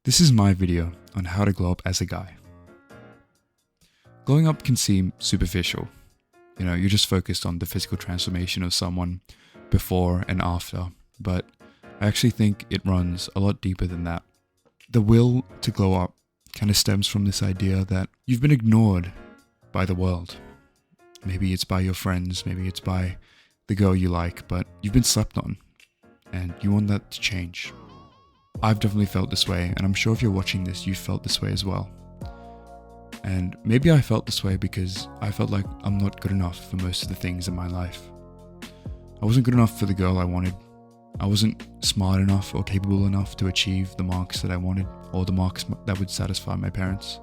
This is my video on how to glow up as a guy. Glowing up can seem superficial. You're just focused on the physical transformation of someone before and after, but I actually think it runs a lot deeper than that. The will to glow up kind of stems from this idea that you've been ignored by the world. Maybe it's by your friends, maybe it's by the girl you like, but you've been slept on and you want that to change. I've definitely felt this way, and I'm sure if you're watching this, you've felt this way as well. And maybe I felt this way because I felt like I'm not good enough for most of the things in my life. I wasn't good enough for the girl I wanted. I wasn't smart enough or capable enough to achieve the marks that I wanted, or the marks that would satisfy my parents.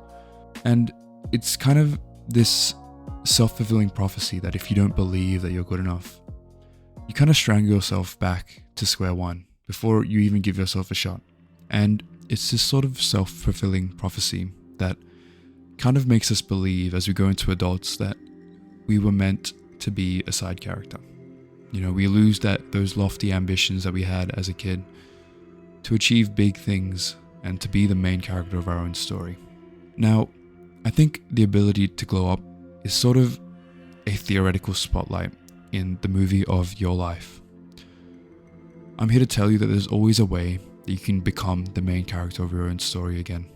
And it's kind of this self-fulfilling prophecy that if you don't believe that you're good enough, you kind of strangle yourself back to square one before you even give yourself a shot. And it's this sort of self-fulfilling prophecy that kind of makes us believe as we go into adults that we were meant to be a side character. We lose those lofty ambitions that we had as a kid to achieve big things and to be the main character of our own story. Now, I think the ability to glow up is sort of a theoretical spotlight in the movie of your life. I'm here to tell you that there's always a way that you can become the main character of your own story again.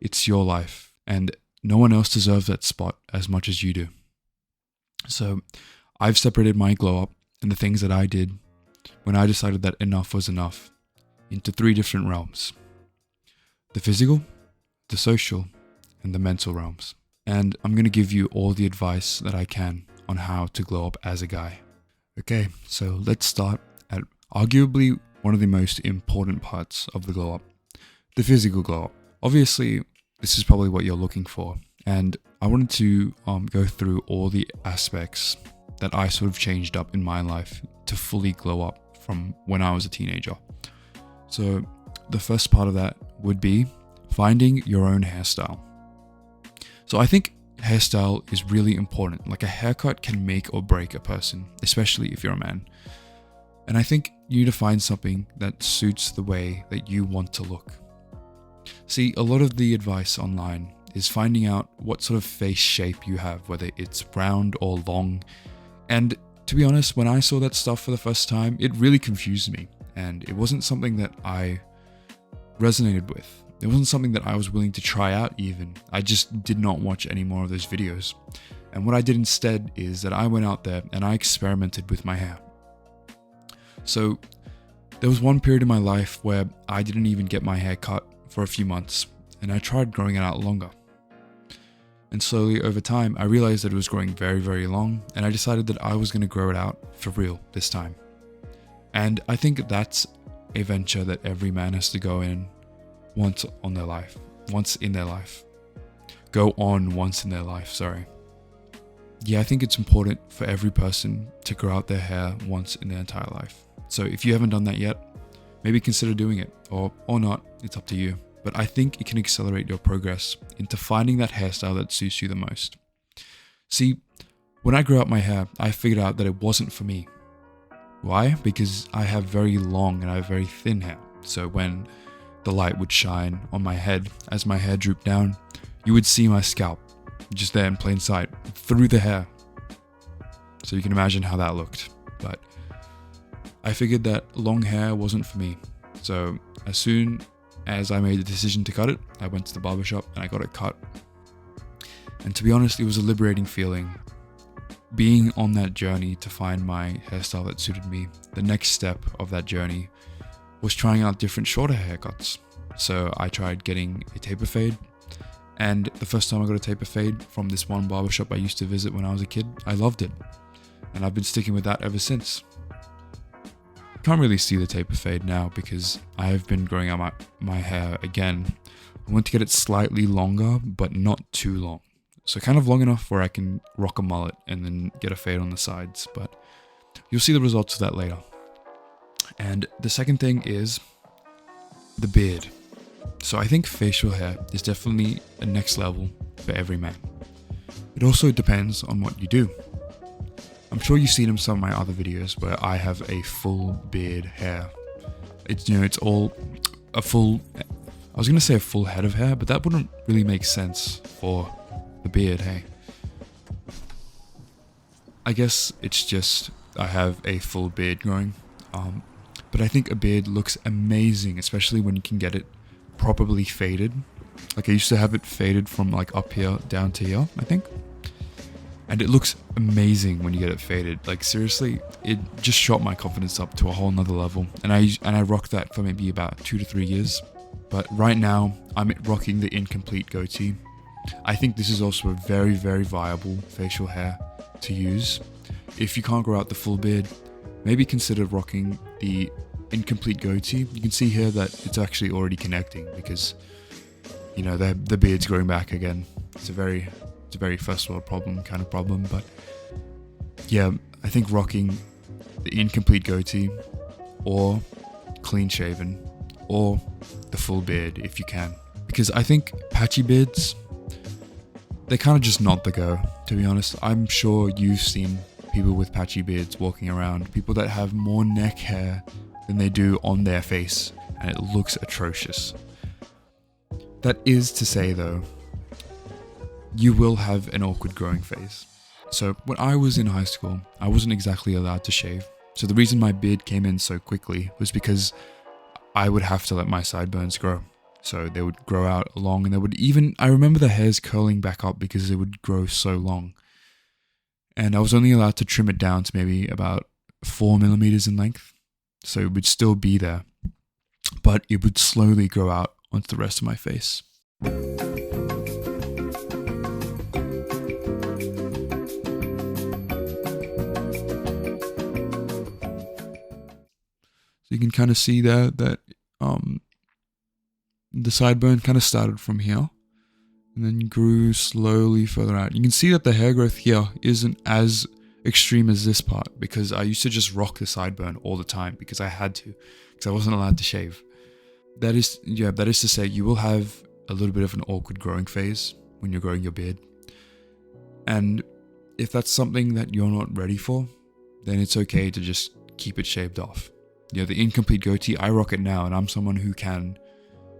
It's your life, and no one else deserves that spot as much as you do. So, I've separated my glow up and the things that I did when I decided that enough was enough into 3 different realms: the physical, the social, and the mental realms. And I'm going to give you all the advice that I can on how to glow up as a guy. Okay, so let's start at arguably one of the most important parts of the glow up, the physical glow up. Obviously, this is probably what you're looking for, and I wanted to go through all the aspects that I sort of changed up in my life to fully glow up from when I was a teenager. So the first part of that would be finding your own hairstyle. So I think hairstyle is really important. Like, a haircut can make or break a person, especially if you're a man. And I think you need to find something that suits the way that you want to look. See, a lot of the advice online is finding out what sort of face shape you have, whether it's round or long. And to be honest, when I saw that stuff for the first time, it really confused me. And it wasn't something that I resonated with. It wasn't something that I was willing to try out even. I just did not watch any more of those videos. And what I did instead is that I went out there and I experimented with my hair. So there was one period in my life where I didn't even get my hair cut for a few months, and I tried growing it out longer. And slowly over time, I realized that it was growing very, very long, and I decided that I was going to grow it out for real this time. And I think that's a venture that every man has to go in once in their life. Yeah, I think it's important for every person to grow out their hair once in their entire life. So if you haven't done that yet, maybe consider doing it, or not, it's up to you. But I think it can accelerate your progress into finding that hairstyle that suits you the most. See, when I grew out my hair, I figured out that it wasn't for me. Why? Because I have very long and I have very thin hair. So when the light would shine on my head as my hair drooped down, you would see my scalp just there in plain sight through the hair. So you can imagine how that looked. But I figured that long hair wasn't for me. So as soon as I made the decision to cut it, I went to the barbershop and I got it cut. And to be honest, it was a liberating feeling. Being on that journey to find my hairstyle that suited me, the next step of that journey was trying out different shorter haircuts. So I tried getting a taper fade, and the first time I got a taper fade from this one barbershop I used to visit when I was a kid, I loved it. And I've been sticking with that ever since. Can't really see the taper fade now because I have been growing out my hair again. I want to get it slightly longer, but not too long. So kind of long enough where I can rock a mullet and then get a fade on the sides, but you'll see the results of that later. And the second thing is the beard. So I think facial hair is definitely a next level for every man. It also depends on what you do. I'm sure you've seen in some of my other videos where I have a full beard hair. It's all a full was going to say a full head of hair, but that wouldn't really make sense for the beard, hey. I guess it's just I have a full beard growing. But I think a beard looks amazing, especially when you can get it properly faded. Like I used to have it faded from like up here down to here, I think. And it looks amazing when you get it faded. Like seriously, it just shot my confidence up to a whole nother level. And I rocked that for maybe about 2 to 3 years. But right now, I'm rocking the incomplete goatee. I think this is also a very, very viable facial hair to use. If you can't grow out the full beard, maybe consider rocking the incomplete goatee. You can see here that it's actually already connecting because, you know, the beard's growing back again. It's a very first world kind of problem, but yeah, I think rocking the incomplete goatee or clean shaven or the full beard if you can, because I think patchy beards, they're kind of just not the go, to be honest. I'm sure you've seen people with patchy beards walking around, people that have more neck hair than they do on their face, and it looks atrocious. That is to say though, you will have an awkward growing phase. So when I was in high school, I wasn't exactly allowed to shave. So the reason my beard came in so quickly was because I would have to let my sideburns grow. So they would grow out long, and they would even, I remember the hairs curling back up because they would grow so long. And I was only allowed to trim it down to maybe about 4 millimeters in length. So it would still be there, but it would slowly grow out onto the rest of my face. So you can kind of see there that the sideburn kind of started from here and then grew slowly further out. You can see that the hair growth here isn't as extreme as this part because I used to just rock the sideburn all the time because I had to, because I wasn't allowed to shave. That is to say, you will have a little bit of an awkward growing phase when you're growing your beard. And if that's something that you're not ready for, then it's okay to just keep it shaved off. You know, the incomplete goatee, I rock it now, and I'm someone who can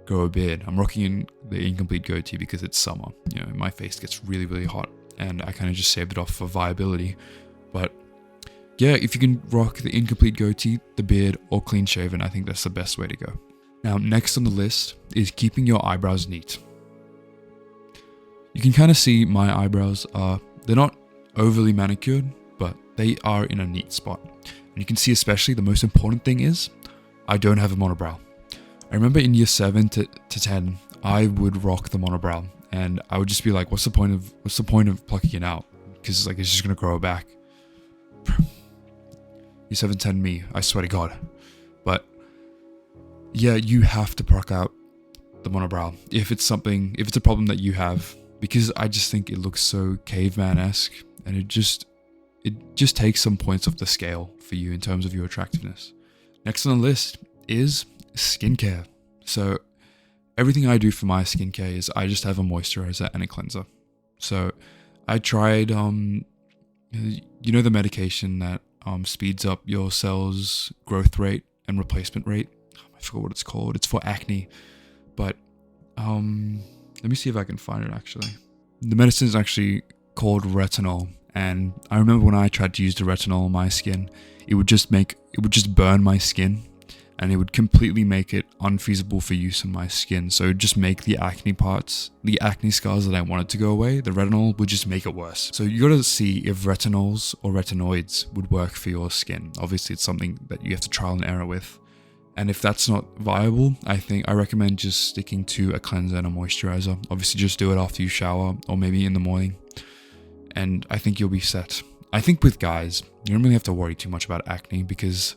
grow a beard. I'm rocking in the incomplete goatee because it's summer. You know, my face gets really, really hot, and I kind of just saved it off for viability. But yeah, if you can rock the incomplete goatee, the beard, or clean shaven, I think that's the best way to go. Now, next on the list is keeping your eyebrows neat. You can kind of see my eyebrows they're not overly manicured, but they are in a neat spot. And you can see especially the most important thing is I don't have a monobrow. I remember in year 7 to 10, I would rock the monobrow, and I would just be like, what's the point of plucking it out? Because like it's just gonna grow back. Year 7, 10 me, I swear to God. But yeah, you have to pluck out the monobrow if it's a problem that you have, because I just think it looks so caveman-esque, and it just takes some points off the scale for you in terms of your attractiveness. Next on the list is skincare. So everything I do for my skincare is I just have a moisturizer and a cleanser. So I tried, you know, the medication that speeds up your cells' growth rate and replacement rate. I forgot what it's called. It's for acne, but let me see if I can find it actually. The medicine is actually called retinol, and I remember when I tried to use the retinol on my skin, it would just burn my skin, and it would completely make it unfeasible for use on my skin. So it would just make the acne scars that I wanted to go away. The retinol would just make it worse. So you gotta see if retinols or retinoids would work for your skin. Obviously, it's something that you have to trial and error with. And if that's not viable, I recommend just sticking to a cleanser and a moisturizer. Obviously, just do it after you shower or maybe in the morning, and I think you'll be set. I think with guys, you don't really have to worry too much about acne because,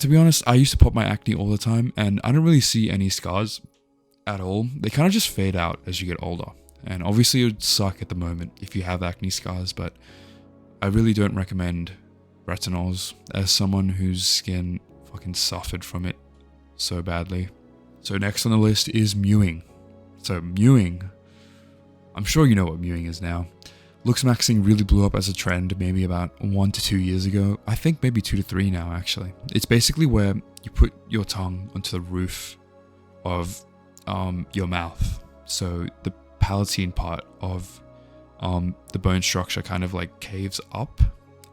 to be honest, I used to pop my acne all the time, and I don't really see any scars at all. They kind of just fade out as you get older. And obviously, it would suck at the moment if you have acne scars, but I really don't recommend retinols as someone whose skin fucking suffered from it so badly. So next on the list is mewing. So mewing, I'm sure you know what mewing is now. Looks maxing really blew up as a trend maybe about 1 to 2 years ago. I think maybe 2 to 3 now actually. It's basically where you put your tongue onto the roof of your mouth. So the palatine part of the bone structure kind of like caves up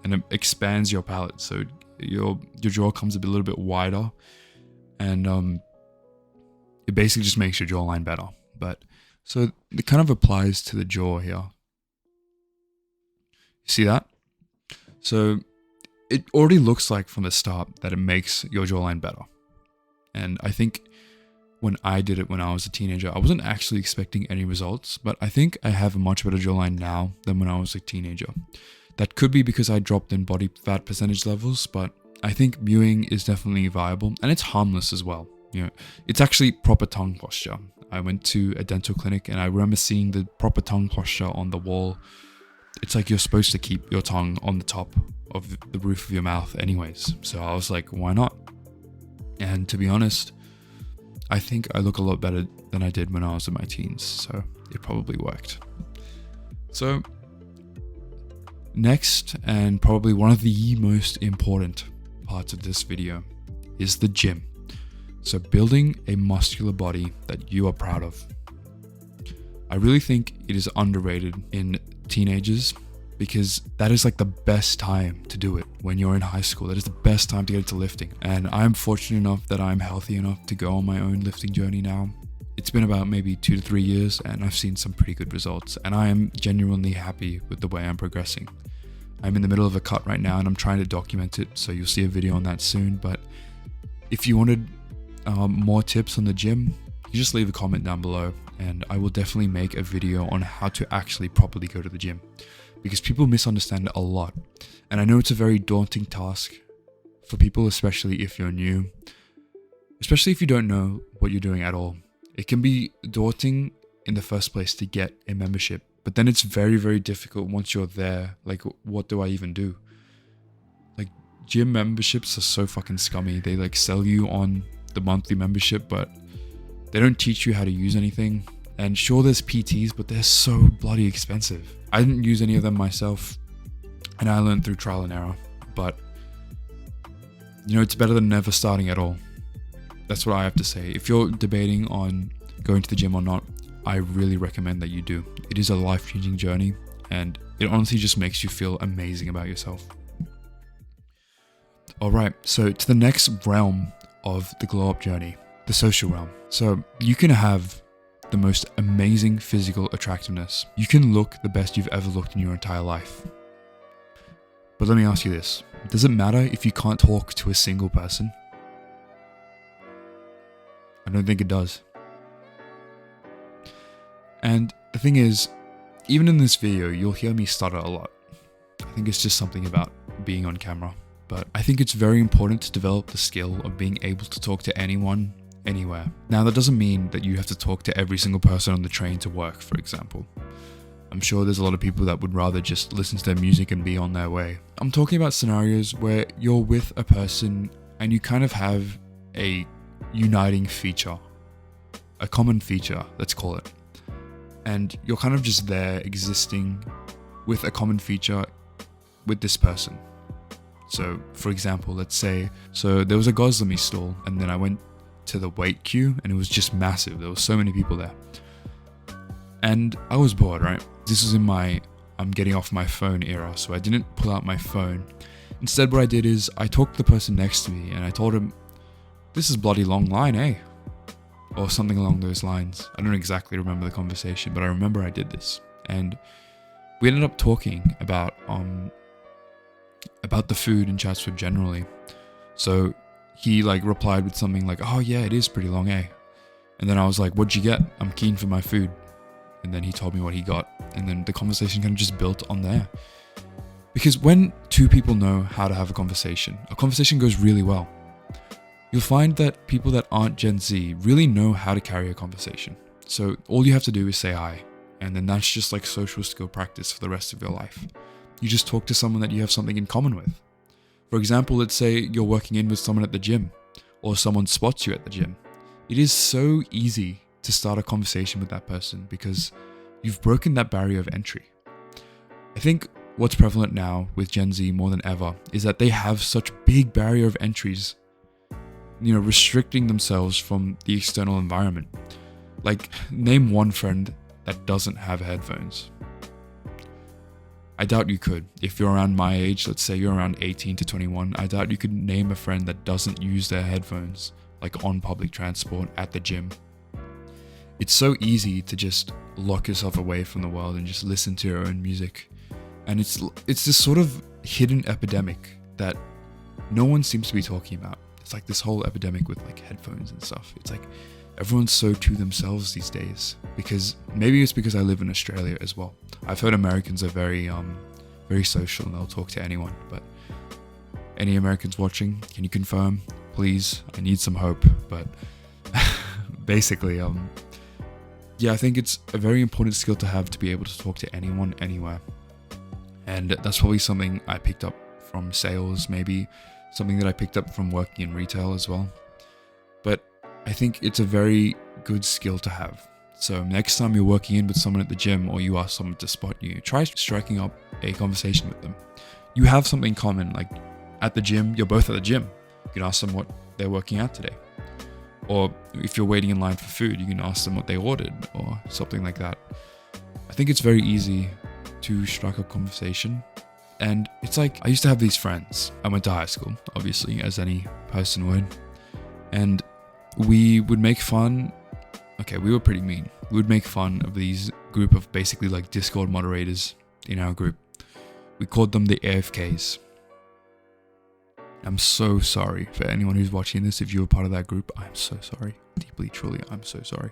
and it expands your palate. So your jaw comes a little bit wider, and it basically just makes your jawline better. But so it kind of applies to the jaw here. See that? So it already looks like from the start that it makes your jawline better. And I think when I did it when I was a teenager, I wasn't actually expecting any results, but I think I have a much better jawline now than when I was a teenager. That could be because I dropped in body fat percentage levels, but I think mewing is definitely viable, and it's harmless as well. You know, it's actually proper tongue posture. I went to a dental clinic and I remember seeing the proper tongue posture on the wall. It's like you're supposed to keep your tongue on the top of the roof of your mouth anyways. So I was like, why not? And to be honest, I think I look a lot better than I did when I was in my teens. So it probably worked. So next, and probably one of the most important parts of this video, is the gym. So building a muscular body that you are proud of. I really think it is underrated in teenagers because that is like the best time to do it when you're in high school. That is the best time to get into lifting. And I'm fortunate enough that I'm healthy enough to go on my own lifting journey now. It's been about maybe 2 to 3 years and I've seen some pretty good results, and I am genuinely happy with the way I'm progressing. I'm in the middle of a cut right now and I'm trying to document it, so you'll see a video on that soon. But if you wanted more tips on the gym, you just leave a comment down below and I will definitely make a video on how to actually properly go to the gym, because people misunderstand it a lot. And I know it's a very daunting task for people, especially if you're new, especially if you don't know what you're doing at all. It can be daunting in the first place to get a membership, but then it's very, very difficult once you're there. Like, what do I even do? Like, gym memberships are so fucking scummy. They like sell you on the monthly membership, but they don't teach you how to use anything. And sure, there's PTs, but they're so bloody expensive. I didn't use any of them myself, and I learned through trial and error. But, you know, it's better than never starting at all. That's what I have to say. If you're debating on going to the gym or not, I really recommend that you do. It is a life-changing journey, and it honestly just makes you feel amazing about yourself. Alright, so to the next realm of the glow-up journey, the social realm. So you can have the most amazing physical attractiveness. You can look the best you've ever looked in your entire life. But let me ask you this. Does it matter if you can't talk to a single person? I don't think it does. And the thing is, even in this video, you'll hear me stutter a lot. I think it's just something about being on camera. But I think it's very important to develop the skill of being able to talk to anyone, anywhere. Now, that doesn't mean that you have to talk to every single person on the train to work, for example. I'm sure there's a lot of people that would rather just listen to their music and be on their way. I'm talking about scenarios where you're with a person and you kind of have a uniting feature, a common feature, let's call it. And you're kind of just there existing with a common feature with this person. So, for example, let's say, so there was a Goslomy stall, and then I went to the wait queue, and it was just massive. There were so many people there. And I was bored, right? This was in my I'm getting off my phone era, so I didn't pull out my phone. Instead, what I did is I talked to the person next to me, and I told him, "This is bloody long line, eh?" Or something along those lines. I don't exactly remember the conversation, but I remember I did this. And we ended up talking about the food in Chatswood generally. So he like replied with something like, "Oh yeah, it is pretty long, eh?" And then I was like, "What'd you get? I'm keen for my food." And then he told me what he got. And then the conversation kind of just built on there. Because when two people know how to have a conversation goes really well. You'll find that people that aren't Gen Z really know how to carry a conversation. So all you have to do is say hi. And then that's just like social skill practice for the rest of your life. You just talk to someone that you have something in common with. For example, let's say you're working in with someone at the gym, or someone spots you at the gym. It is so easy to start a conversation with that person because you've broken that barrier of entry. I think what's prevalent now with Gen Z more than ever is that they have such big barrier of entries restricting themselves from the external environment. Like, name one friend that doesn't have headphones. I doubt you could. If you're around my age, let's say you're around 18 to 21, I doubt you could name a friend that doesn't use their headphones, like on public transport, at the gym. It's so easy to just lock yourself away from the world and just listen to your own music. And it's this sort of hidden epidemic that no one seems to be talking about. It's like this whole epidemic with like headphones and stuff. It's like everyone's so to themselves these days, because maybe it's because I live in Australia as well. I've heard Americans are very social and they'll talk to anyone. But any Americans watching, can you confirm? Please, I need some hope. But basically, yeah, I think it's a very important skill to have, to be able to talk to anyone, anywhere. And that's probably something I picked up from sales, maybe something that I picked up from working in retail as well. But I think it's a very good skill to have. So next time you're working in with someone at the gym, or you ask someone to spot you, try striking up a conversation with them. You have something in common, like at the gym, you're both at the gym. You can ask them what they're working out today. Or if you're waiting in line for food, you can ask them what they ordered or something like that. I think it's very easy to strike up conversation. And it's like, I used to have these friends. I went to high school, obviously, as any person would. And we would make fun. Okay, we were pretty mean. We would make fun of these group of basically like Discord moderators in our group. We called them the AFKs. I'm so sorry for anyone who's watching this. If you were part of that group, I'm so sorry. Deeply, truly, I'm so sorry.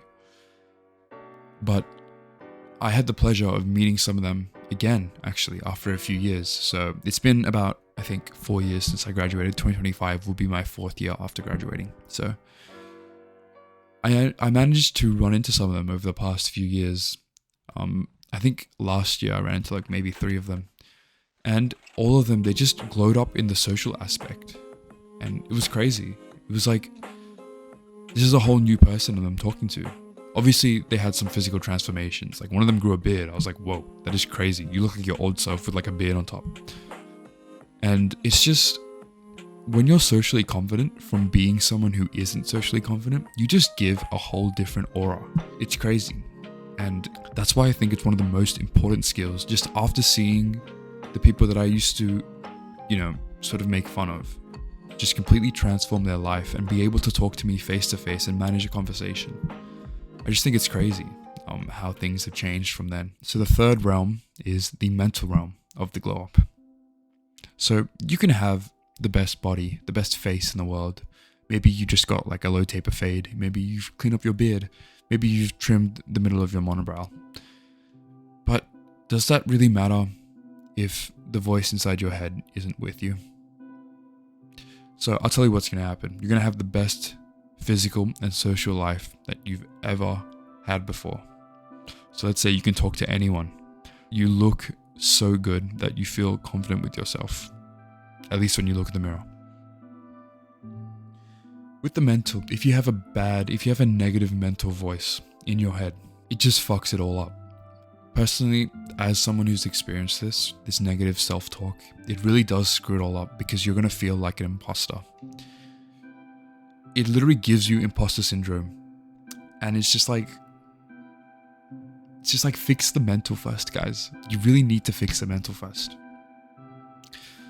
But I had the pleasure of meeting some of them again, actually, after a few years. So it's been about, I think, 4 years since I graduated. 2025 will be my 4th year after graduating. So I managed to run into some of them over the past few years. I think last year I ran into like maybe 3 of them. And all of them, they just glowed up in the social aspect. And it was crazy. It was like, this is a whole new person that I'm talking to. Obviously, they had some physical transformations. Like one of them grew a beard. I was like, whoa, that is crazy. You look like your old self with like a beard on top. And it's just, when you're socially confident from being someone who isn't socially confident, you just give a whole different aura. It's crazy. And that's why I think it's one of the most important skills. Just after seeing the people that I used to, sort of make fun of, just completely transform their life and be able to talk to me face to face and manage a conversation. I just think it's crazy how things have changed from then. So the third realm is the mental realm of the glow up. So you can have the best body, the best face in the world. Maybe you just got like a low taper fade. Maybe you've cleaned up your beard. Maybe you've trimmed the middle of your monobrow. But does that really matter if the voice inside your head isn't with you? So I'll tell you what's going to happen. You're going to have the best physical and social life that you've ever had before. So let's say you can talk to anyone. You look so good that you feel confident with yourself. At least when you look in the mirror. With the mental, if you have a negative mental voice in your head, it just fucks it all up. Personally, as someone who's experienced this negative self-talk, it really does screw it all up, because you're going to feel like an imposter. It literally gives you imposter syndrome. And it's just like fix the mental first, guys. You really need to fix the mental first.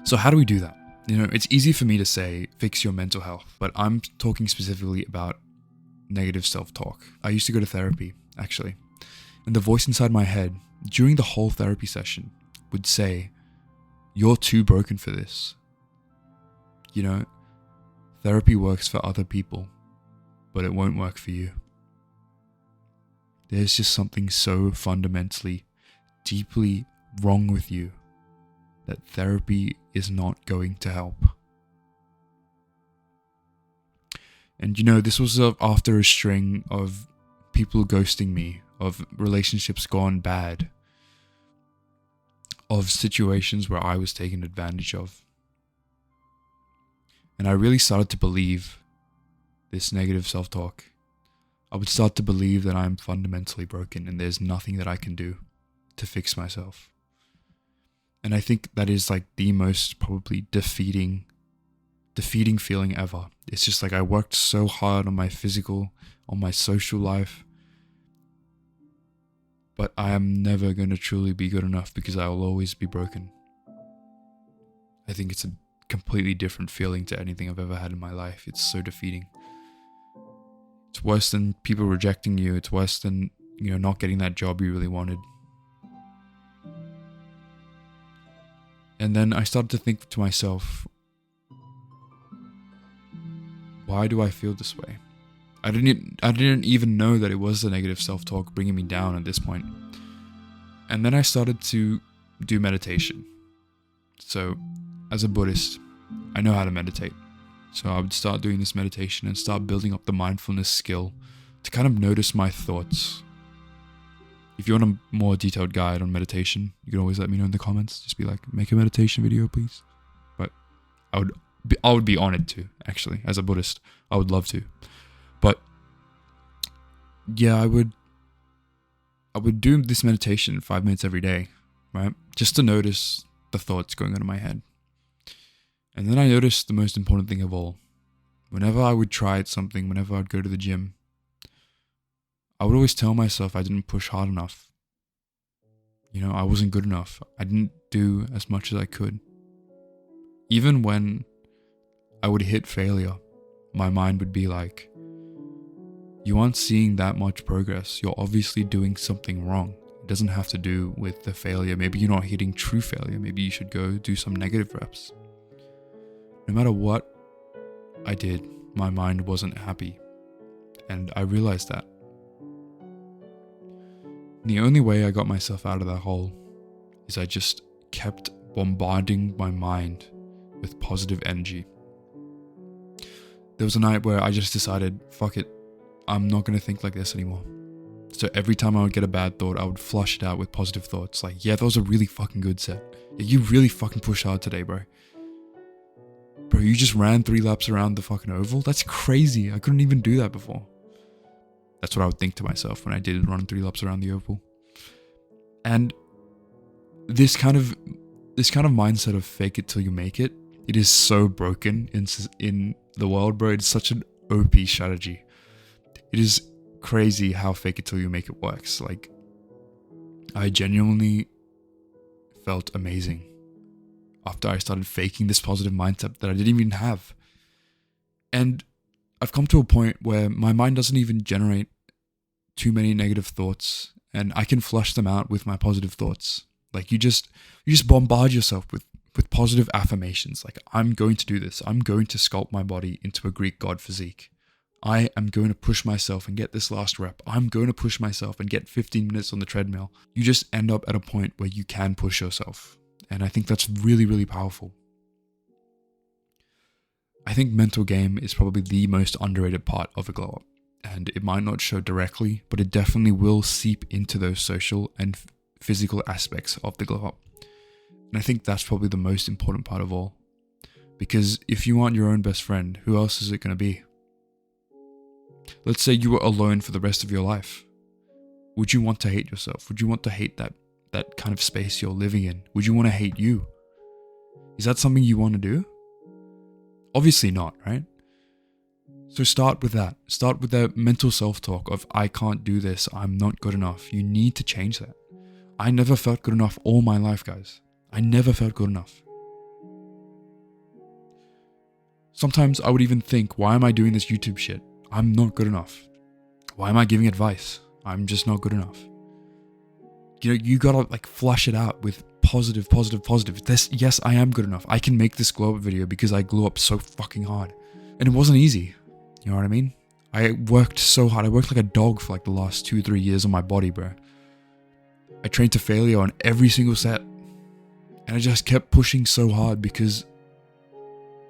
So how do we do that? It's easy for me to say, fix your mental health, but I'm talking specifically about negative self-talk. I used to go to therapy, actually. And the voice inside my head, during the whole therapy session, would say, you're too broken for this. Therapy works for other people, but it won't work for you. There's just something so fundamentally, deeply wrong with you that therapy is not going to help. And this was after a string of people ghosting me, of relationships gone bad, of situations where I was taken advantage of. And I really started to believe this negative self-talk. I would start to believe that I'm fundamentally broken and there's nothing that I can do to fix myself. And I think that is like the most probably defeating defeating feeling ever. It's just like I worked so hard on my physical, on my social life, but I am never going to truly be good enough because I will always be broken. I think it's a completely different feeling to anything I've ever had in my life. It's so defeating. It's worse than people rejecting you. It's worse than, not getting that job you really wanted. And then I started to think to myself, why do I feel this way? I didn't even know that it was the negative self-talk bringing me down at this point. And then I started to do meditation. So, as a Buddhist, I know how to meditate. So I would start doing this meditation and start building up the mindfulness skill to kind of notice my thoughts. If you want a more detailed guide on meditation, you can always let me know in the comments. Just be like, make a meditation video, please. But I would be honored to, actually, as a Buddhist. I would love to. But yeah, I would do this meditation 5 minutes every day, right? Just to notice the thoughts going on in my head. And then I noticed the most important thing of all. Whenever I would try something, whenever I'd go to the gym, I would always tell myself I didn't push hard enough. I wasn't good enough. I didn't do as much as I could. Even when I would hit failure, my mind would be like, you aren't seeing that much progress. You're obviously doing something wrong. It doesn't have to do with the failure. Maybe you're not hitting true failure. Maybe you should go do some negative reps. No matter what I did, my mind wasn't happy. And I realized that. And the only way I got myself out of that hole is I just kept bombarding my mind with positive energy. There was a night where I just decided, fuck it, I'm not going to think like this anymore. So every time I would get a bad thought, I would flush it out with positive thoughts. Like, yeah, that was a really fucking good set. Yeah, you really fucking pushed hard today, bro. Bro, you just ran 3 laps around the fucking oval? That's crazy. I couldn't even do that before. That's what I would think to myself when I did run 3 laps around the oval. And this kind of mindset of fake it till you make it, it is so broken in the world, bro. It's such an OP strategy. It is crazy how fake it till you make it works. Like, I genuinely felt amazing after I started faking this positive mindset that I didn't even have. And I've come to a point where my mind doesn't even generate too many negative thoughts, and I can flush them out with my positive thoughts. Like, you just bombard yourself with positive affirmations. Like, I'm going to do this. I'm going to sculpt my body into a Greek god physique. I am going to push myself and get this last rep. I'm going to push myself and get 15 minutes on the treadmill. You just end up at a point where you can push yourself. And I think that's really, really powerful. I think mental game is probably the most underrated part of a glow up. And it might not show directly, but it definitely will seep into those social and physical aspects of the glow up. And I think that's probably the most important part of all. Because if you aren't your own best friend, who else is it going to be? Let's say you were alone for the rest of your life. Would you want to hate yourself? Would you want to hate that kind of space you're living in? Would you want to hate you? Is that something you want to do? Obviously not, right? So start with that. Start with that mental self-talk of, I can't do this, I'm not good enough. You need to change that. I never felt good enough all my life, guys. I never felt good enough. Sometimes I would even think, why am I doing this YouTube shit? I'm not good enough. Why am I giving advice? I'm just not good enough. You gotta flush it out with positive. Yes, I am good enough. I can make this glow up video because I grew up so fucking hard. And it wasn't easy. You know what I mean? I worked so hard. I worked like a dog for the last 2-3 years on my body, bro. I trained to failure on every single set. And I just kept pushing so hard because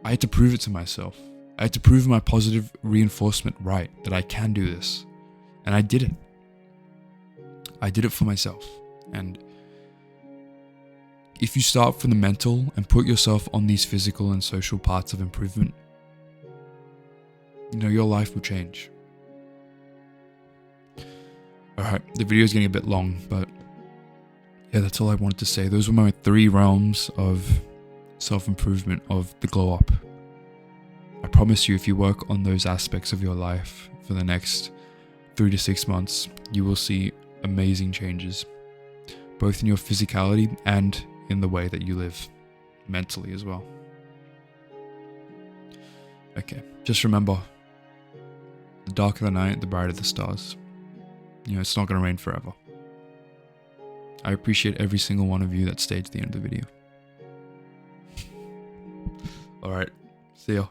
I had to prove it to myself. I had to prove my positive reinforcement right, that I can do this. And I did it. I did it for myself. And if you start from the mental and put yourself on these physical and social parts of improvement, your life will change. Alright, the video is getting a bit long, but yeah, that's all I wanted to say. Those were my 3 realms of self-improvement of the glow up. promise you, if you work on those aspects of your life for the next 3 to 6 months, you will see amazing changes, both in your physicality and in the way that you live mentally as well. Okay, just remember, the darker the night, the brighter the stars. It's not going to rain forever. I appreciate every single one of you that stayed to the end of the video. Alright, see ya.